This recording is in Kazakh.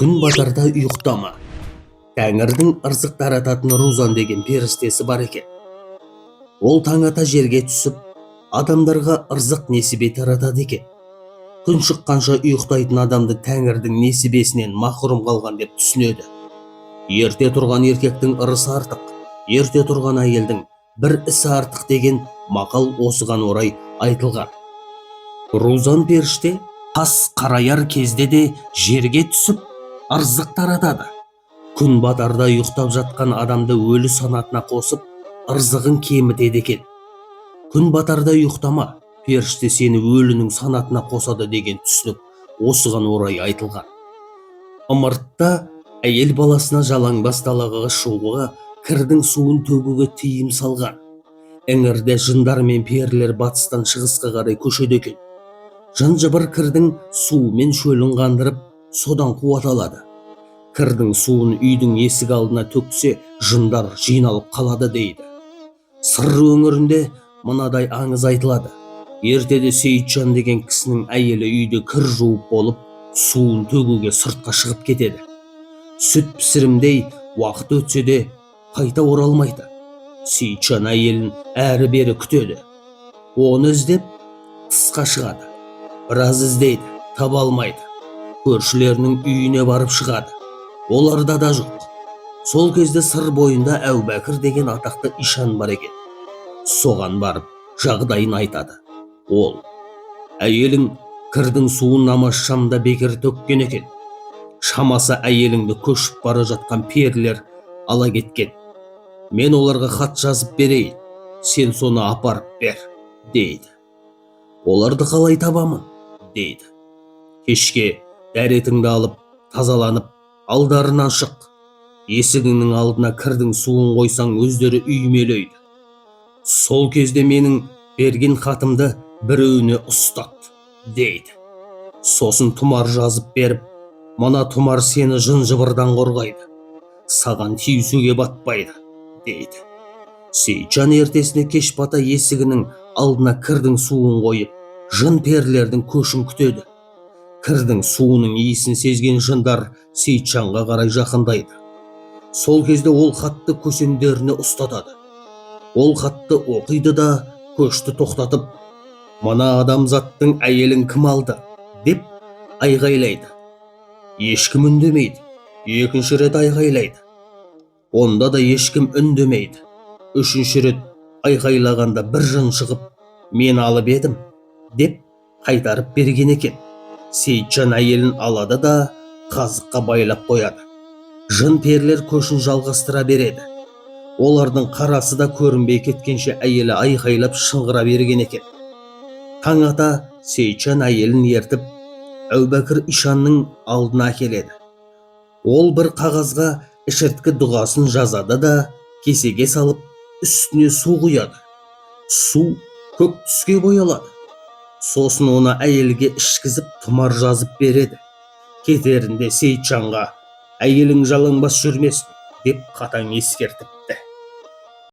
Күн батарда ұйықтама. Тәңірдің ырзық тарататын Рузан деген перістесі бар екен. Ол таң ата жерге түсіп, адамдарға ырзық несібе таратады екен. Күн шыққанша ұйықтайтын адамды Тәңірдің несібесінен махрұм қалған деп түсінеді. Ерте тұрған еркектің ырысы артық, ерте тұрған әйелдің бір ісі артық деген мақал осыған орай айтылған. Рузан періште қас қараяр кезде де жерге түсіп, ырзық таратады. Күн батарда ұйықтап жатқан адамды өлі санатына қосып, ырзығын кемітеді екен. Күн батарда ұйықтама, періште сені өлінің санатына қосады деген түсінік осыған орай айтылған. Ымыртта әйел баласына жалаңбас далаға шығуға, кірдің суын төгуге тыйым салған. Іңірде жындар мен перілер батыстан шығысқа қарай көшеді екен. Жын-жыбыр кірдің суымен шөлін қандырып, содан қуат алады. Кірдің суын үйдің есік алдына төксе, жындар жиналып қалады дейді. Сыр өңірінде мынадай аңыз айтылады. Ертеде Сейітжан деген кісінің әйелі үйде кір жуып болып, суын төгуге сыртқа шығып кетеді. Сүт пісірімдей уақыт өтсе де қайта оралмайды. Сейітжан әйелін әрі бері күтеді. Оны іздеп тысқа шығады. Біраз іздейді, таба алмайды. Көршілерінің үйіне барып шығады. Оларда да жоқ. Сол кезде сыр бойында Әубәкір деген атақты ишан бар екен. Соған барып жағдайын айтады. Ол: әйелің кірдің суын намаз шамда бекер төккен екен. Шамасы әйеліңді көшіп бара жатқан перілер ала кеткен. Мен оларға хат жазып берейін, сен соны апарып бер, дейді. Оларды қалай табамын, дейді. Кешке дәретіңді алып, тазаланып, алдарынан шық. Есігіңнің алдына кірдің суын қойсаң, өздері үймелейді. Сол кезде менің берген хатымды біреуіне ұстат, дейді. Сосын тұмар жазып беріп, мына тұмар сені жын-жыбырдан қорғайды, саған тиісуге батпайды, дейді. Сейітжан ертесіне кеш бата есігінің алдына кірдің суын қойып, жын-перілердің көшін күтеді. Кірдің суының иісін сезген жындар Сейітжанға қарай жақындайды. Сол кезде ол хатты көсемдеріне ұстатады. Ол хатты оқиды да көшті тоқтатып, мына адамзаттың әйелін кім алды, деп айғайлайды. Ешкім үндемейді. Екінші рет айғайлайды. Онда да ешкім үндемейді. Үшінші рет айғайлағанда бір жын шығып, мен алып едім, деп қайтарып берген екен. Сейітжан әйелін алады да қазыққа байлап қояды. Жын-перілер көшін жалғастыра береді. Олардың қарасы да көрінбей кеткенше әйелі айқайлап шыңғыра берген екен. Таң ата Сейітжан әйелін ертіп, Әубәкір ишанның алдына келеді. Ол бір қағазға ішірткі дұғасын жазады да кесеге салып, үстіне су құяды. Су көк түске боялады. Сосын оны әйелге ішкізіп тұмар жазып береді. Кетерінде Сейітжанға: әйелің жалаңбас жүрмесін, деп қатаң ескертіп